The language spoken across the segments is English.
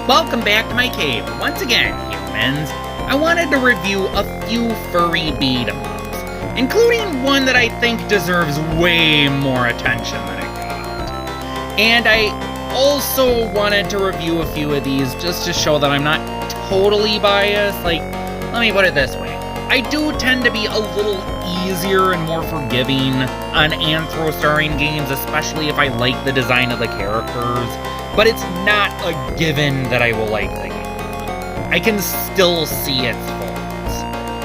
Welcome back to my cave. Once again, humans, I wanted to review a few furry beat-em-ups, including one that I think deserves way more attention than it got. And I also wanted to review a few of these just to show that I'm not totally biased. Let me put it this way. I do tend to be a little easier and more forgiving on anthro-starring games, especially if I like the design of the characters, but it's not a given that I will like the game. I can still see its faults.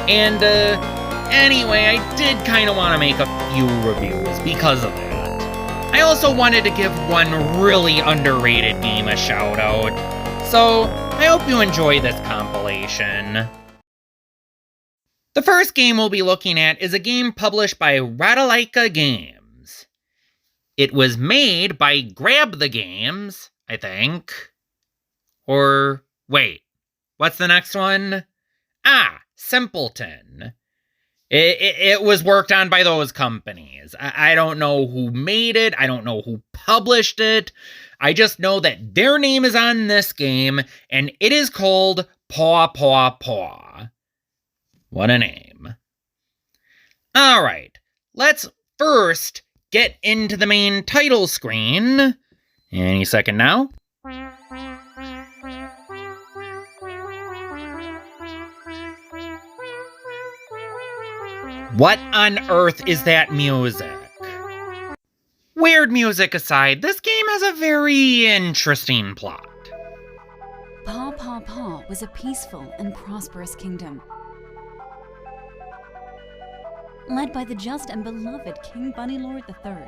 And, anyway, I did kind of want to make a few reviews because of that. I also wanted to give one really underrated game a shout-out, so I hope you enjoy this compilation. The first game we'll be looking at is a game published by Ratalaika Games. It was made by Grab the Games, I think. Or, wait, what's the next one? Simpleton. It was worked on by those companies. I don't know who made it, I don't know who published it. I just know that their name is on this game, and it is called Paw Paw Paw. What a name. Alright, let's first get into the main title screen. Any second now. What on earth is that music? Weird music aside, this game has a very interesting plot. Paw Paw Paw was a peaceful and prosperous kingdom, led by the just and beloved King Bunnylord III.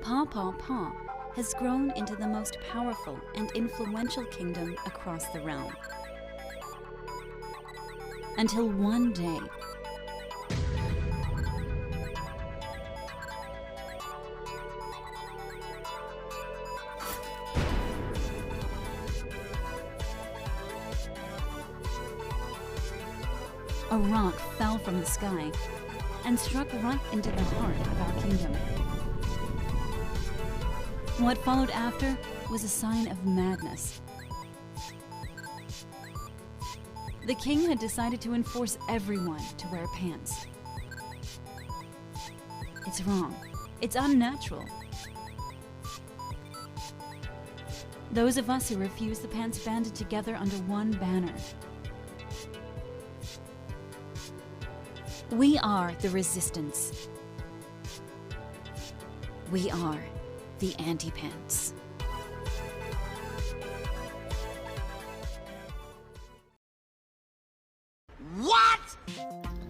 Paw Paw Paw has grown into the most powerful and influential kingdom across the realm. Until one day, a rock fell from the sky and struck right into the heart of our kingdom. What followed after was a sign of madness. The king had decided to enforce everyone to wear pants. It's wrong. It's unnatural. Those of us who refuse the pants banded together under one banner. We are the resistance. We are the anti-pants. What?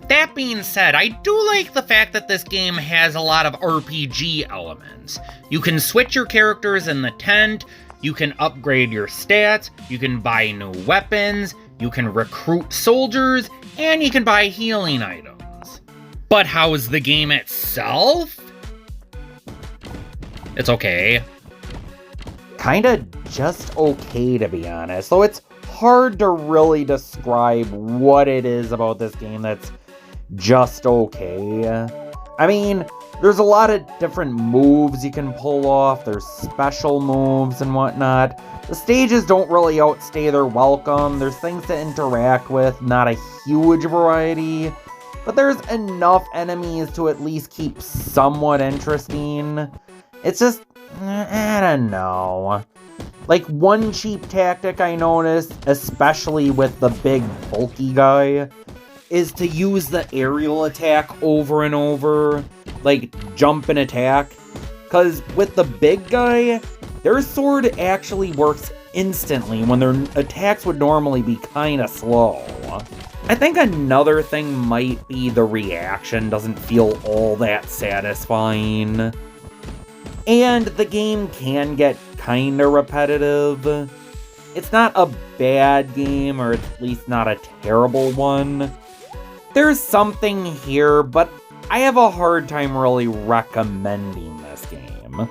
That being said, I do like the fact that this game has a lot of RPG elements. You can switch your characters in the tent, you can upgrade your stats, you can buy new weapons, you can recruit soldiers, and you can buy healing items. But how's the game itself? It's okay. Kinda just okay, to be honest. So it's hard to really describe what it is about this game that's just okay. I mean, there's a lot of different moves you can pull off. There's special moves and whatnot. The stages don't really outstay their welcome. There's things to interact with, not a huge variety. But there's enough enemies to at least keep somewhat interesting. It's just, I don't know. Like, one cheap tactic I noticed, especially with the big bulky guy, is to use the aerial attack over and over. Like, jump and attack. Because with the big guy, their sword actually works instantly when their attacks would normally be kinda slow. I think another thing might be the reaction doesn't feel all that satisfying. And the game can get kinda repetitive. It's not a bad game, or at least not a terrible one. There's something here, but I have a hard time really recommending this game.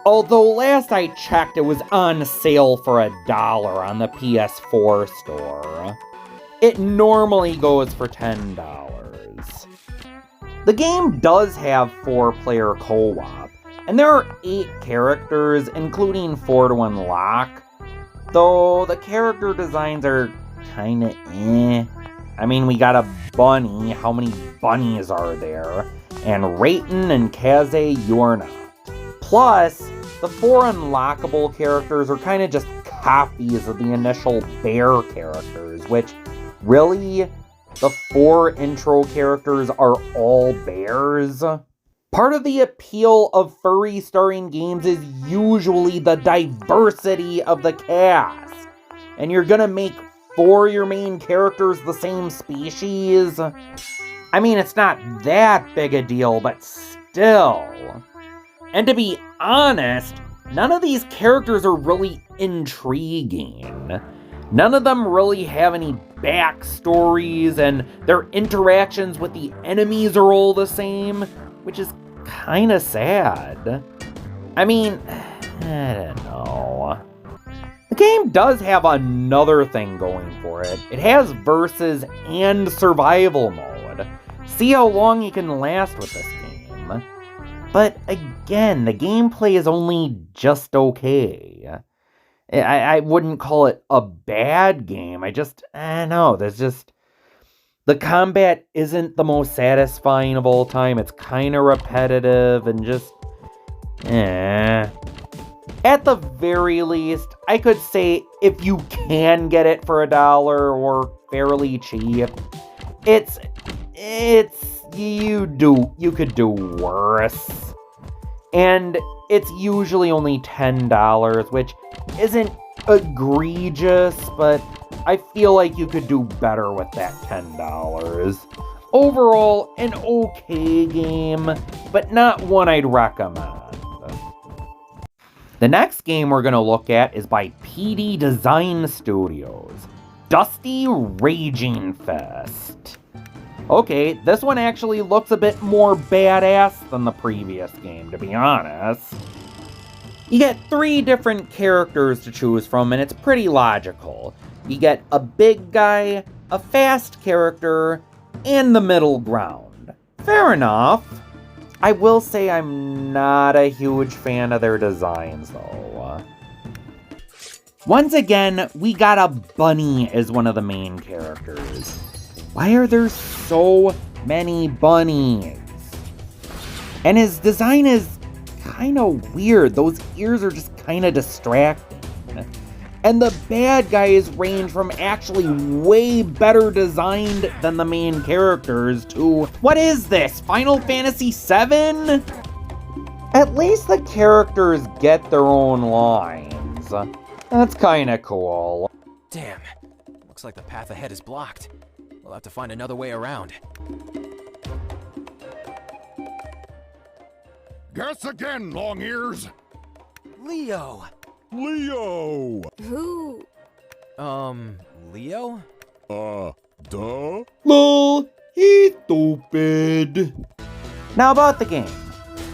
Although last I checked, it was on sale for $1 on the PS4 store. It normally goes for $10. The game does have 4-player co-op, and there are 8 characters, including 4 to unlock. though the character designs are kinda eh. I mean, we got a bunny. How many bunnies are there? And Rayton and Kaze, you're not. Plus, the 4 unlockable characters are kind of just copies of the initial bear characters, which, really, the 4 intro characters are all bears? Part of the appeal of Furry starring games is usually the diversity of the cast. And you're gonna make 4 your main characters the same species? I mean, it's not that big a deal, but still. And to be honest, none of these characters are really intriguing. None of them really have any backstories, and their interactions with the enemies are all the same, which is kinda sad. I mean, I don't know. The game does have another thing going for it. It has versus and survival mode. See how long you can last with this game. But again, the gameplay is only just okay. I wouldn't call it a bad game. I don't know, the combat isn't the most satisfying of all time. It's kind of repetitive and just, At the very least, I could say if you can get it for $1 or fairly cheap, you could do worse. And it's usually only $10, which isn't egregious, but I feel like you could do better with that $10. Overall, an okay game, but not one I'd recommend. The next game we're going to look at is by PD Design Studios, Dusty Raging Fest. Okay, this one actually looks a bit more badass than the previous game, to be honest. You get 3 different characters to choose from, and it's pretty logical. You get a big guy, a fast character, and the middle ground. Fair enough. I will say I'm not a huge fan of their designs, though. Once again, we got a bunny as one of the main characters. Why are there so many bunnies? And his design is kind of weird. Those ears are just kind of distracting. And the bad guys range from actually way better designed than the main characters to, what is this, Final Fantasy VII? At least the characters get their own lines. That's kinda cool. Damn, looks like the path ahead is blocked. We'll have to find another way around. Guess again, long ears. Leo! Leo! Who? Leo? Duh? Lol, he's stupid. Now about the game.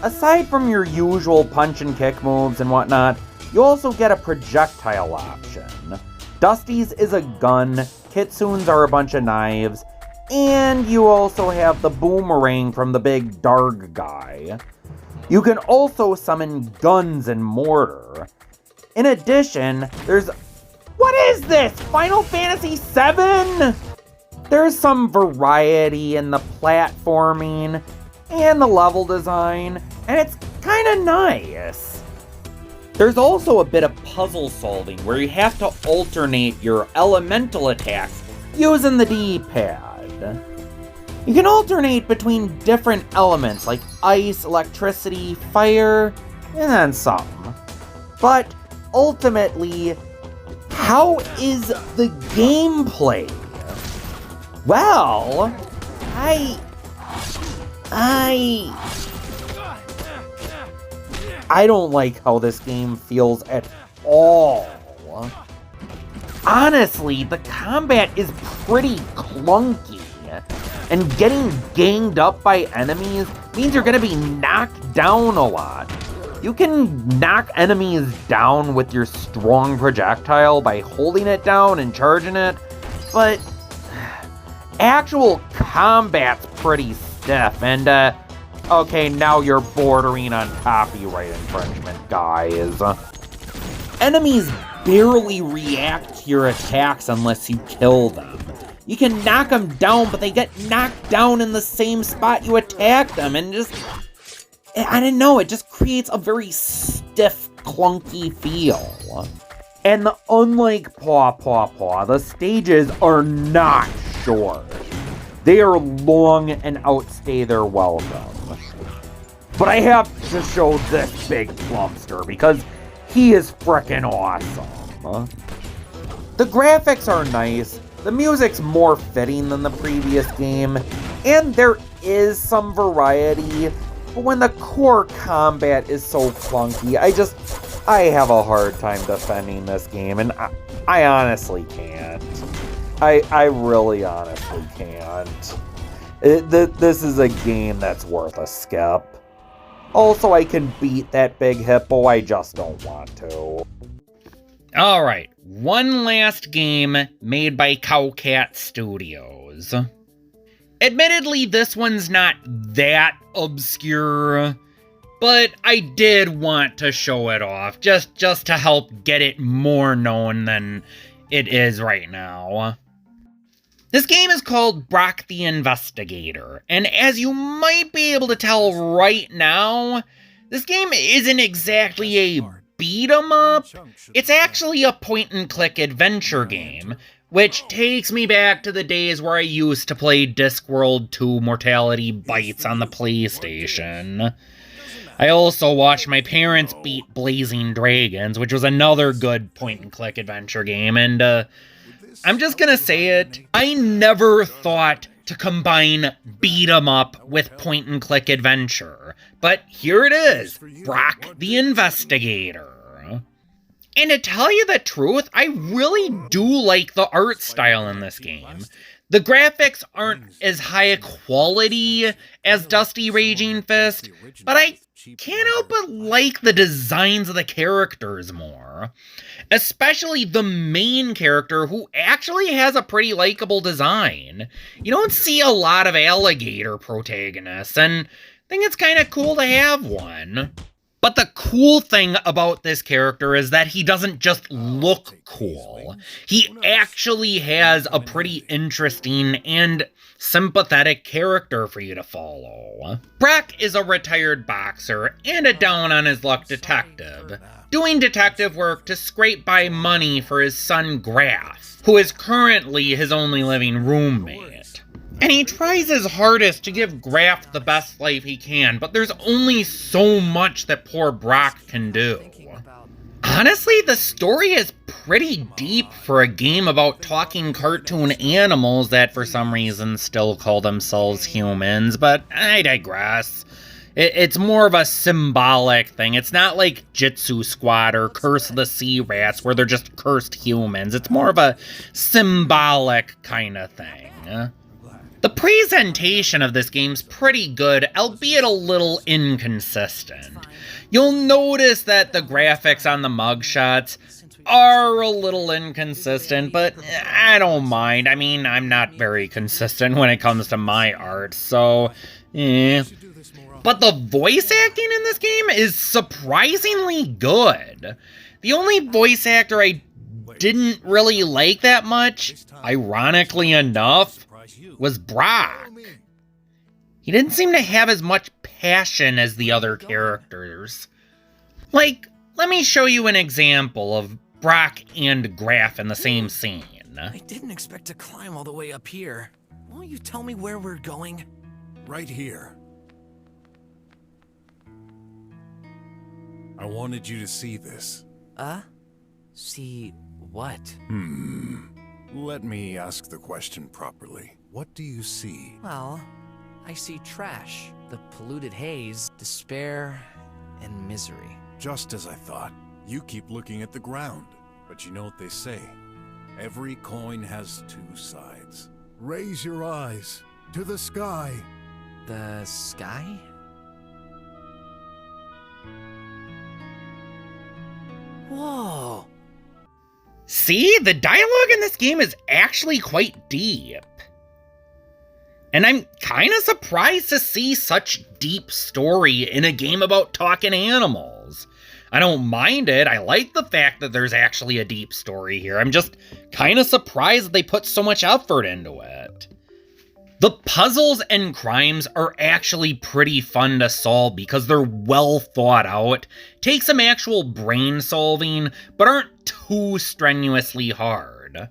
Aside from your usual punch and kick moves and whatnot, you also get a projectile option. Dusty's is a gun, Kitsune's are a bunch of knives, and you also have the boomerang from the big Darg guy. You can also summon guns and mortar. In addition, what is this? Final Fantasy VII? There's some variety in the platforming and the level design, and it's kinda nice. There's also a bit of puzzle solving where you have to alternate your elemental attacks using the D-pad. You can alternate between different elements like ice, electricity, fire, and then some. But ultimately, how is the gameplay? Well, I don't like how this game feels at all. Honestly, the combat is pretty clunky, and getting ganged up by enemies means you're gonna be knocked down a lot. You can knock enemies down with your strong projectile by holding it down and charging it, but actual combat's pretty stiff, and okay, now you're bordering on copyright infringement, guys. Enemies barely react to your attacks unless you kill them. You can knock them down, but they get knocked down in the same spot you attack them, and just, I don't know, it just creates a very stiff, clunky feel. And unlike Paw Paw Paw, the stages are not short. They are long and outstay their welcome. But I have to show this big plumpster because he is frickin' awesome. The graphics are nice, the music's more fitting than the previous game, and there is some variety, but when the core combat is so clunky, I have a hard time defending this game, and I honestly can't. I really honestly can't. This is a game that's worth a skip. Also, I can beat that big hippo, I just don't want to. Alright, one last game made by Cowcat Studios. Admittedly, this one's not that obscure, but I did want to show it off, just to help get it more known than it is right now. This game is called Brok the Investigator, and as you might be able to tell right now, this game isn't exactly a beat-em-up. It's actually a point-and-click adventure game, which takes me back to the days where I used to play Discworld 2 Mortality Bites on the PlayStation. I also watched my parents beat Blazing Dragons, which was another good point-and-click adventure game, and I'm just gonna say it, I never thought to combine beat 'em up with point-and-click adventure, but here it is, Brok the Investigator. And to tell you the truth, I really do like the art style in this game. The graphics aren't as high quality as Dusty Raging Fist, but I can't help but like the designs of the characters more. Especially the main character, who actually has a pretty likable design. You don't see a lot of alligator protagonists, and I think it's kind of cool to have one. But the cool thing about this character is that he doesn't just look cool. He actually has a pretty interesting and sympathetic character for you to follow. Brok is a retired boxer and a down-on-his-luck detective, doing detective work to scrape by money for his son Graf, who is currently his only living roommate. And he tries his hardest to give Graf the best life he can, but there's only so much that poor Brok can do. Honestly, the story is pretty deep for a game about talking cartoon animals that for some reason still call themselves humans, but I digress. It's more of a symbolic thing. It's not like Jitsu Squad or Curse of the Sea Rats where they're just cursed humans. It's more of a symbolic kind of thing. The presentation of this game's pretty good, albeit a little inconsistent. You'll notice that the graphics on the mugshots are a little inconsistent, but I don't mind. I mean, I'm not very consistent when it comes to my art, so But the voice acting in this game is surprisingly good. The only voice actor I didn't really like that much, ironically enough, was Brok. He didn't seem to have as much passion as the other characters. Like, let me show you an example of Brok and Graf in the same scene. I didn't expect to climb all the way up here. Won't you tell me where we're going? Right here. I wanted you to see this. See what? Let me ask the question properly. What do you see? Well, I see trash, the polluted haze, despair, and misery. Just as I thought. You keep looking at the ground. But you know what they say. Every coin has two sides. Raise your eyes to the sky. The sky? Whoa! See, the dialogue in this game is actually quite deep. And I'm kind of surprised to see such deep story in a game about talking animals. I don't mind it. I like the fact that there's actually a deep story here. I'm just kind of surprised that they put so much effort into it. The puzzles and crimes are actually pretty fun to solve because they're well thought out, take some actual brain solving, but aren't too strenuously hard.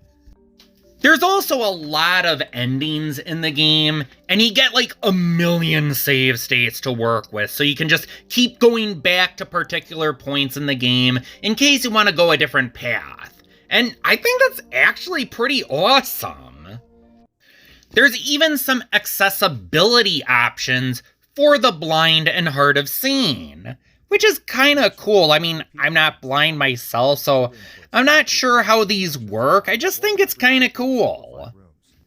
There's also a lot of endings in the game, and you get like a million save states to work with, so you can just keep going back to particular points in the game in case you want to go a different path. And I think that's actually pretty awesome. There's even some accessibility options for the blind and hard of seeing, which is kind of cool. I mean, I'm not blind myself, so I'm not sure how these work. I just think it's kind of cool.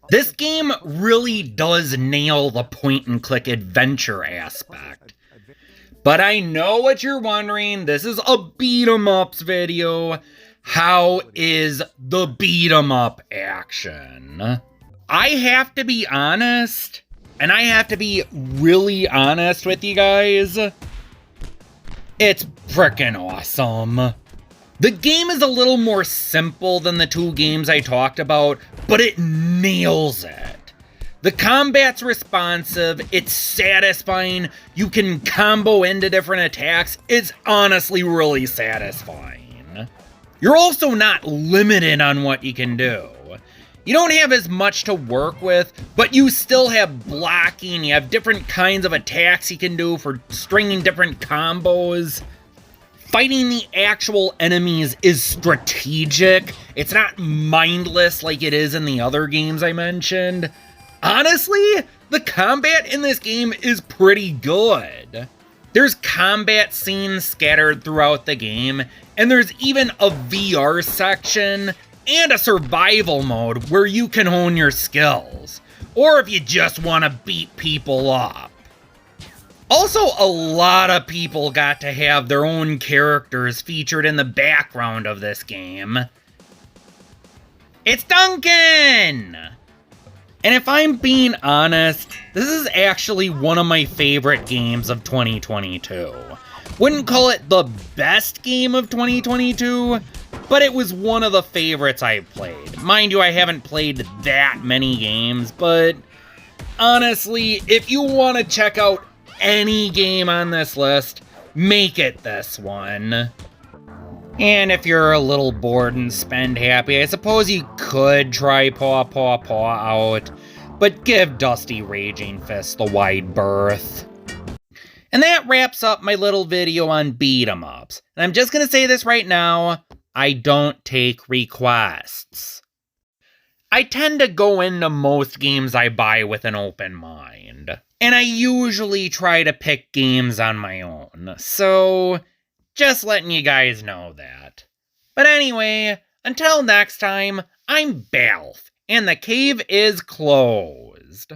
This game really does nail the point-and-click adventure aspect. But I know what you're wondering. This is a beat-em-ups video. How is the beat-em-up action? I have to be honest, and I have to be really honest with you guys. It's frickin' awesome. The game is a little more simple than the two games I talked about, but it nails it. The combat's responsive, it's satisfying, you can combo into different attacks, it's honestly really satisfying. You're also not limited on what you can do. You don't have as much to work with, but you still have blocking, you have different kinds of attacks you can do for stringing different combos. Fighting the actual enemies is strategic. It's not mindless like it is in the other games I mentioned. Honestly, the combat in this game is pretty good. There's combat scenes scattered throughout the game, and there's even a VR section and a survival mode where you can hone your skills, or if you just want to beat people up. Also, a lot of people got to have their own characters featured in the background of this game. It's Duncan! And if I'm being honest, this is actually one of my favorite games of 2022. Wouldn't call it the best game of 2022, but it was one of the favorites I played. Mind you, I haven't played that many games, but honestly, if you want to check out any game on this list, make it this one. And if you're a little bored and spend happy, I suppose you could try Paw Paw Paw out, but give Dusty Raging Fist the wide berth. And that wraps up my little video on beat-em-ups. And I'm just gonna say this right now, I don't take requests. I tend to go into most games I buy with an open mind. And I usually try to pick games on my own, so just letting you guys know that. But anyway, until next time, I'm Baalf, and the cave is closed.